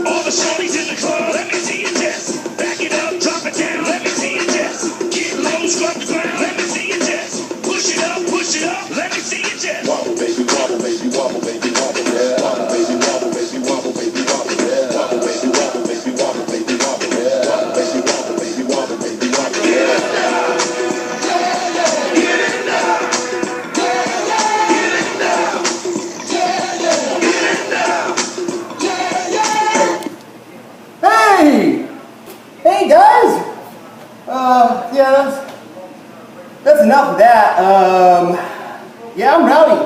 All the shorties in the club, let me see you just back it up, drop it down, let me see you just get low, scrub the ground, let me see you just push it up, let me see you just wobble, baby, wobble, baby, wobble, baby, wobble, yeah, wobble, baby, wobble, baby, wobble, baby, wobble, yeah, wobble, baby, wobble, baby, wobble, baby, wobble, yeah, wobble, baby, wobble, baby, wobble, baby, wobble, yeah. Hey guys! Yeah, that's enough of that. Yeah, I'm Rowdy.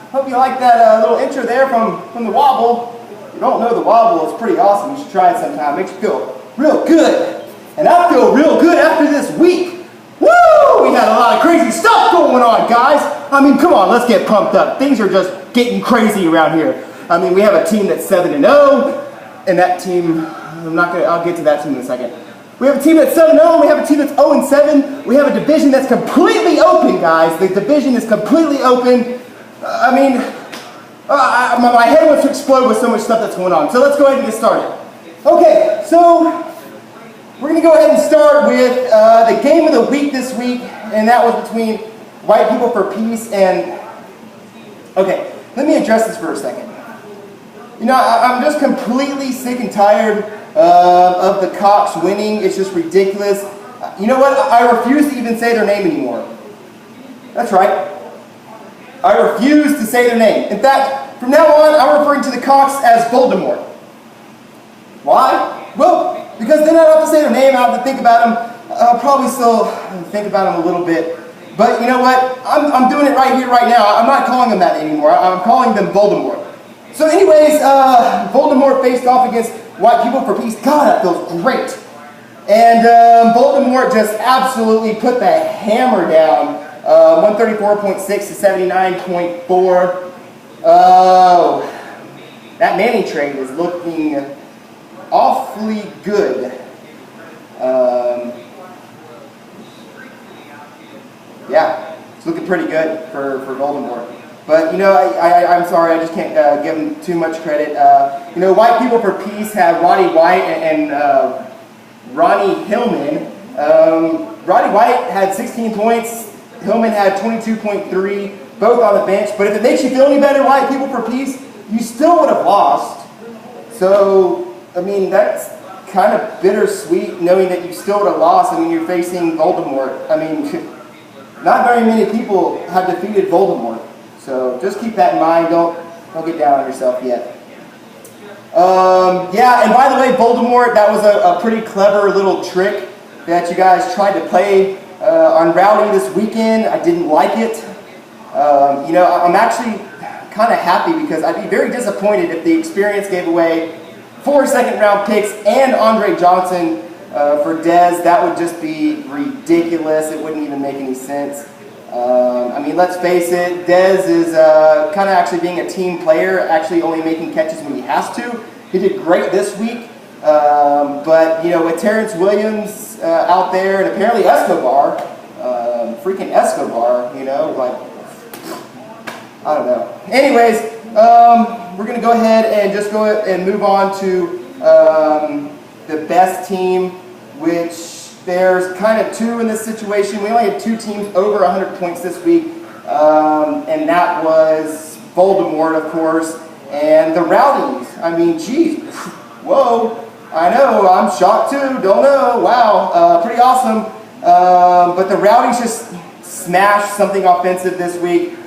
Hope you like that little intro there from the wobble. If you don't know the wobble, it's pretty awesome. You should try it sometime. It makes you feel real good. And I feel real good after this week. Woo! We had a lot of crazy stuff going on, guys. I mean, come on, let's get pumped up. Things are just getting crazy around here. I mean, we have a team that's 7-0, and that team, I'll get to that team in a second. We have a team that's 7-0, we have a team that's 0-7. We have a division that's completely open, guys. The division is completely open. I mean, my head wants to explode with so much stuff that's going on. So let's go ahead and get started. Okay, so we're going to go ahead and start with the game of the week this week, and that was between White People for Peace and... Okay, let me address this for a second. You know, I'm just completely sick and tired of the Cox winning. It's just ridiculous. You know what? I refuse to even say their name anymore. That's right. I refuse to say their name. In fact, from now on, I'm referring to the Cox as Voldemort. Why? Well, because then I don't have to say their name. I don't have to think about them. I'll probably still think about them a little bit. But you know what? I'm doing it right here, right now. I'm not calling them that anymore. I'm calling them Voldemort. So anyways, Voldemort faced off against White People for Peace. God, that feels great. And Voldemort just absolutely put the hammer down. 134.6 to 79.4. Oh, that Manning trade is looking awfully good. Yeah, it's looking pretty good for Voldemort. But, you know, I'm sorry, I just can't give him too much credit. You know, White People for Peace have Roddy White and Ronnie Hillman. Roddy White had 16 points. Hillman had 22.3, both on the bench. But if it makes you feel any better, White People for Peace, you still would have lost. So, I mean, that's kind of bittersweet knowing that you still would have lost. I mean, you're facing Voldemort. I mean, not very many people have defeated Voldemort. So just keep that in mind. Don't get down on yourself yet. Yeah, and by the way, Voldemort, that was a pretty clever little trick that you guys tried to play on Rowdy this weekend. I didn't like it. You know, I'm actually kind of happy because I'd be very disappointed if the experience gave away 4 second-round picks and Andre Johnson for Dez. That would just be ridiculous. It wouldn't even make any sense. I mean, let's face it, Dez is kind of actually being a team player, actually only making catches when he has to. He did great this week, but, you know, with Terrence Williams out there and apparently Escobar, freaking Escobar, you know, like, I don't know. Anyways, we're going to go ahead and just go and move on to the best team, which there's kind of two in this situation. We only had 2 teams over 100 points this week, and that was Voldemort, of course, and the Rowdys. I mean, geez, whoa, I know, I'm shocked too, don't know, wow, pretty awesome. But the Rowdys just smashed something offensive this week,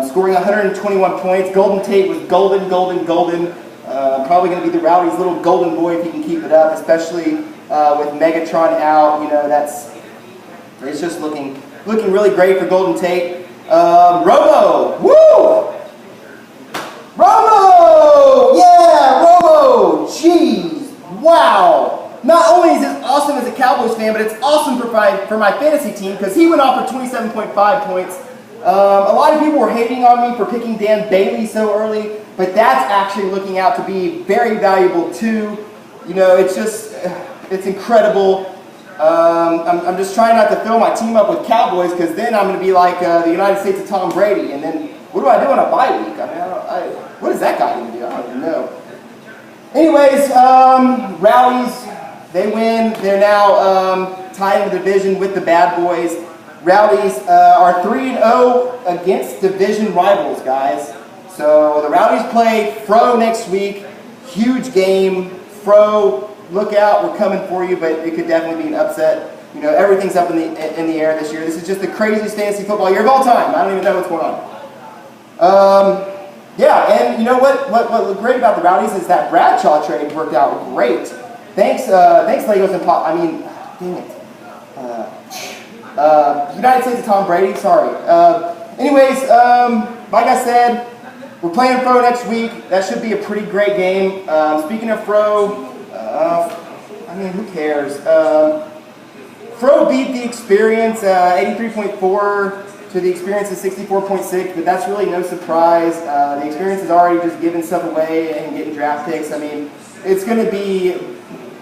scoring 121 points. Golden Tate was golden. Probably going to be the Rowdys' little golden boy if he can keep it up, especially with Megatron out. You know, it's just looking really great for Golden Tate. Robo, woo! Robo! Yeah, Robo! Jeez, wow! Not only is this awesome as a Cowboys fan, but it's awesome for my fantasy team because he went off for 27.5 points. A lot of people were hating on me for picking Dan Bailey so early, but that's actually looking out to be very valuable too. You know, it's incredible. I'm just trying not to fill my team up with Cowboys because then I'm going to be like the United States of Tom Brady. And then what do I do on a bye week? I mean, what is that guy going to do? I don't even know. Anyways, Rowdys, they win. They're now tied in the division with the Bad Boys. Rowdys are 3-0 against division rivals, guys. So the Rowdys play Fro next week. Huge game. Fro, look out, we're coming for you, but it could definitely be an upset. You know, everything's up in the air this year. This is just the craziest fantasy football year of all time. I don't even know what's going on. Yeah, and you know what looked great about the Rowdys is that Bradshaw trade worked out great. Thanks Legos and Pop. I mean, dang it. United States of Tom Brady. Sorry. Anyways, like I said, we're playing Fro next week. That should be a pretty great game. Speaking of Fro, I mean, who cares? Fro beat the Experience 83.4 to the Experience's 64.6, but that's really no surprise. The Experience is already just giving stuff away and getting draft picks. I mean, it's going to be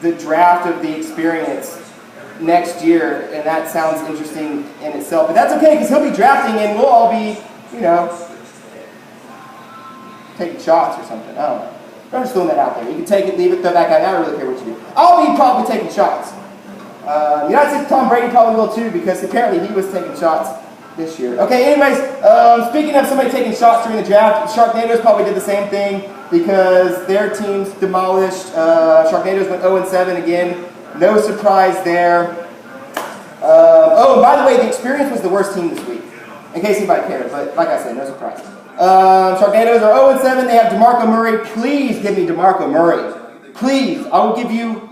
the draft of the Experience next year, and that sounds interesting in itself. But that's okay, because he'll be drafting, and we'll all be, you know, taking shots or something. I don't know. I'm just throwing that out there. You can take it, leave it, throw it back out. I don't really care what you do. I'll be probably taking shots. United States Tom Brady probably will too, because apparently he was taking shots this year. Okay, anyways, speaking of somebody taking shots during the draft, Sharknadoes probably did the same thing because their teams demolished. Sharknadoes went 0-7 again. No surprise there. Oh, and by the way, the Experience was the worst team this week, in case anybody cared, but like I said, no surprise. Sharknadoes are 0-7. They have DeMarco Murray. Please give me DeMarco Murray. Please. I will give you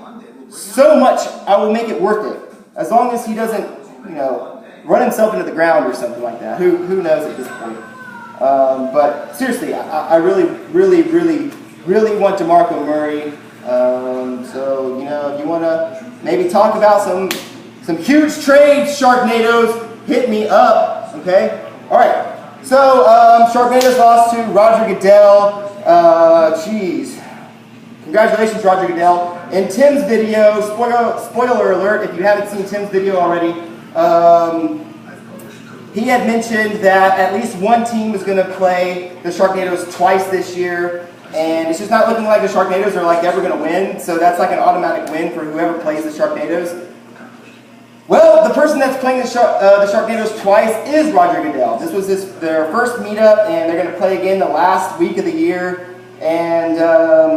so much. I will make it worth it. As long as he doesn't, you know, run himself into the ground or something like that. Who knows at this point. But seriously, I really want DeMarco Murray. So, you know, if you want to maybe talk about some huge trades, Sharknadoes, hit me up. Okay? All right. So, Sharknadoes lost to Roger Goodell. Jeez. Congratulations, Roger Goodell. In Tim's video, spoiler alert, if you haven't seen Tim's video already, he had mentioned that at least one team was going to play the Sharknadoes twice this year, and it's just not looking like the Sharknadoes are like ever going to win, so that's like an automatic win for whoever plays the Sharknadoes. Well, the person that's playing the Sharknadoes twice is Roger Goodell. This was their first meetup, and they're going to play again the last week of the year. And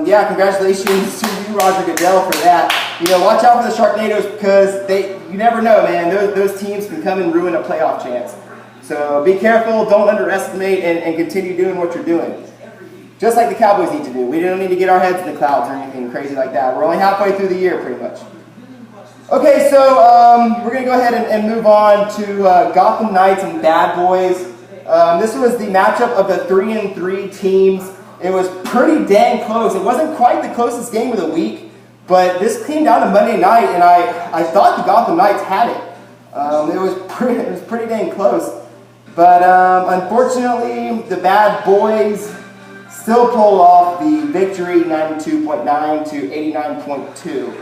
yeah, congratulations to you, Roger Goodell, for that. You know, watch out for the Sharknadoes because you never know, man. Those teams can come and ruin a playoff chance. So be careful, don't underestimate, and continue doing what you're doing. Just like the Cowboys need to do. We don't need to get our heads in the clouds or anything crazy like that. We're only halfway through the year, pretty much. Okay, so we're going to go ahead and move on to Gotham Knights and Bad Boys. This was the matchup of the 3-3 teams. It was pretty dang close. It wasn't quite the closest game of the week, but this came down to Monday night, and I thought the Gotham Knights had it. It was pretty dang close. But unfortunately, the Bad Boys still pull off the victory, 92.9 to 89.2.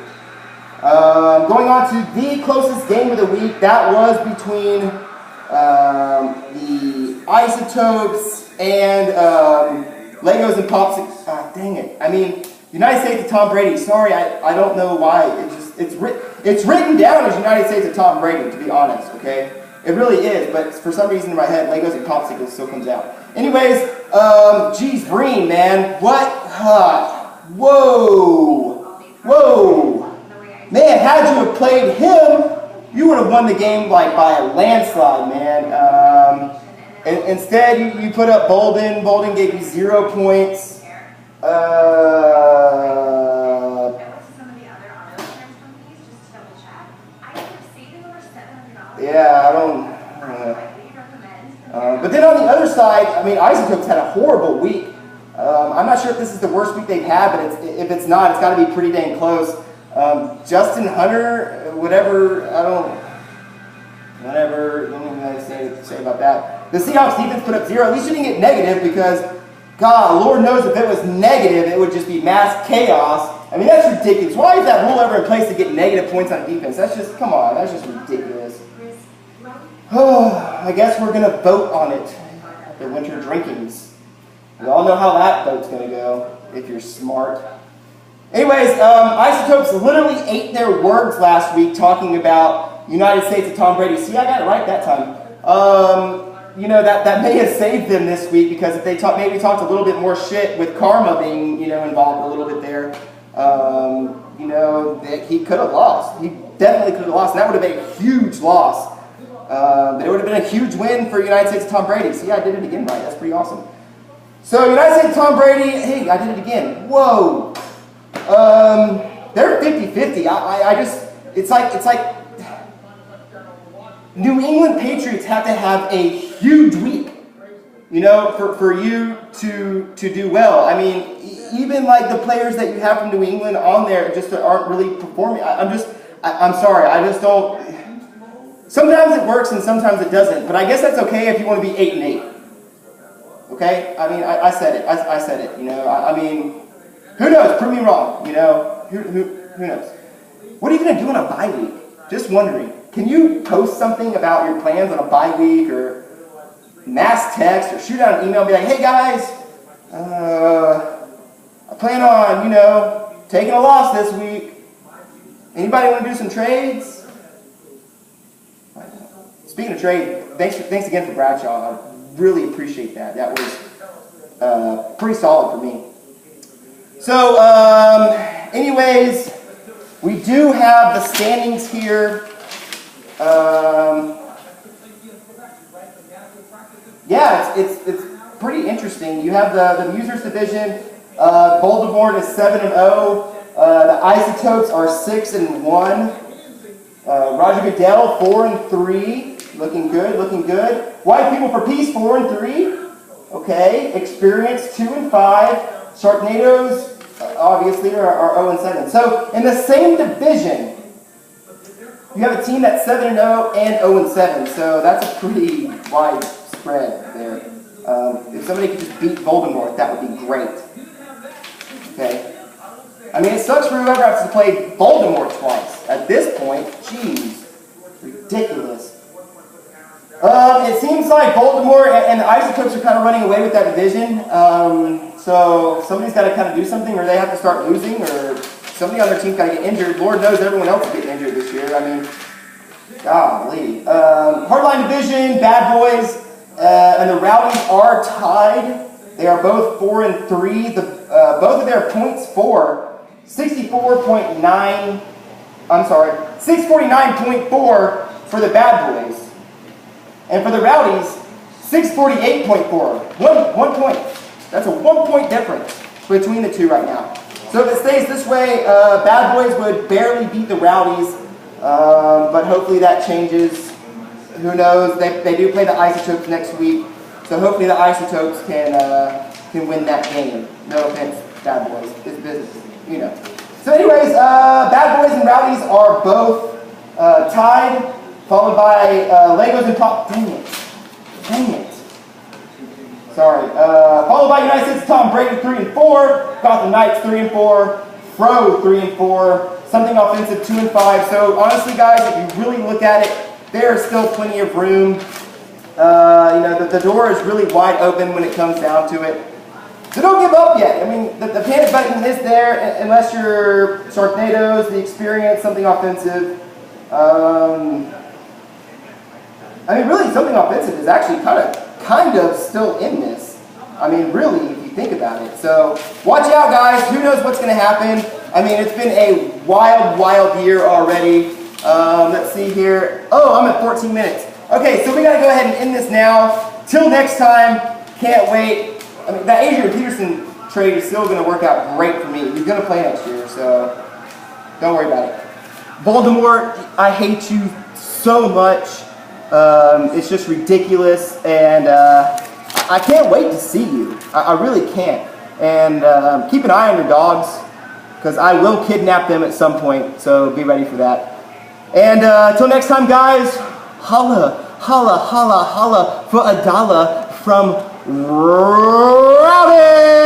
Going on to the closest game of the week, that was between the Isotopes and Legos and Popsicles. Dang it. I mean, United States of Tom Brady. Sorry, I don't know why. It's written down as United States of Tom Brady, to be honest, okay? It really is, but for some reason in my head, Legos and Popsicles still comes out. Anyways, geez, Breen, man. What? Whoa. Man, had you have played him, you would have won the game like by a landslide, man. Instead, you put up Bolden. Bolden gave you 0 points. Yeah, I don't. But then on the other side, I mean, Isotopes had a horrible week. I'm not sure if this is the worst week they've had, but if it's not, it's got to be pretty dang close. Justin Hunter, whatever, I don't know say about that. The Seahawks defense put up 0. At least you didn't get negative because, God, Lord knows if it was negative, it would just be mass chaos. I mean, that's ridiculous. Why is that rule ever in place to get negative points on defense? That's just, come on, that's just ridiculous. I guess we're going to vote on it at the winter drinkings. We all know how that vote's going to go, if you're smart. Anyways, Isotopes literally ate their words last week talking about United States of Tom Brady. See, I got it right that time. You know, that may have saved them this week, because if they maybe talked a little bit more shit with karma being, you know, involved a little bit there, you know, he could have lost. He definitely could have lost, and that would have been a huge loss. But it would have been a huge win for United States of Tom Brady. See, I did it again right. That's pretty awesome. So, United States of Tom Brady, hey, I did it again. Whoa. They're 50-50. I just, it's like New England Patriots have to have a huge week, you know, for you to do well. I mean, even like the players that you have from New England on there just aren't really performing. I'm sorry, I just don't. Sometimes it works and sometimes it doesn't, but I guess that's okay if you want to be 8-8. Okay? I mean, I said it. I said it, you know. I mean, who knows? Prove me wrong, you know. Who knows? What are you going to do on a bye week? Just wondering. Can you post something about your plans on a bye week, or mass text, or shoot out an email and be like, hey guys, I plan on, you know, taking a loss this week. Anybody want to do some trades? Speaking of trade, thanks again for Bradshaw. I really appreciate that. That was pretty solid for me. So, anyways, we do have the standings here. Yeah, it's pretty interesting. You have the Musers division. Voldemort is 7-0. The Isotopes are 6-1. Roger Goodell 4-3. Looking good, looking good. White People for Peace 4-3. Okay. Experience 2-5. Sharknadoes obviously are 0-7. So in the same division, you have a team that's 7-0 and 0-7. So that's a pretty wide spread there. If somebody could just beat Voldemort, that would be great. Okay. I mean, it sucks for whoever has to play Voldemort twice. At this point, jeez, ridiculous. It seems like Voldemort and the Isotopes are kind of running away with that division. So somebody's got to kind of do something, or they have to start losing, or somebody on their team's got to get injured. Lord knows everyone else is getting injured this year. I mean, golly. Hardline division, Bad Boys, and the Rowdys are tied. They are both 4-3. Both of their points for 649.4 for the Bad Boys. And for the Rowdys, 648.4. One point. That's a 1 point difference between the two right now. So if it stays this way, Bad Boys would barely beat the Rowdys, but hopefully that changes. Who knows? They do play the Isotopes next week, so hopefully the Isotopes can win that game. No offense, Bad Boys. It's business, you know. So anyways, Bad Boys and Rowdys are both tied, followed by Legos and Pop. Dang it. Sorry. Followed by United States of Tom Brady 3-4, Gotham Knights 3-4, Fro 3-4, Something Offensive 2-5. So honestly, guys, if you really look at it, there is still plenty of room. You know, the door is really wide open when it comes down to it. So don't give up yet. I mean, the panic button is there unless you're Sharknadoes, the Experience, Something Offensive. I mean, really, Something Offensive is actually kind of still in this. I mean, really, if you think about it. So watch out, guys. Who knows what's going to happen? I mean, it's been a wild year already. Let's see here. Oh, I'm at 14 minutes. Okay, so we got to go ahead and end this now. Till next time. Can't wait. I mean, that Adrian Peterson trade is still going to work out great for me. He's going to play next year, so don't worry about it. Voldemort, I hate you so much. It's just ridiculous, and I can't wait to see you. I really can't. And keep an eye on your dogs, because I will kidnap them at some point, so be ready for that. And until next time, guys, holla for $1 from Rowdy!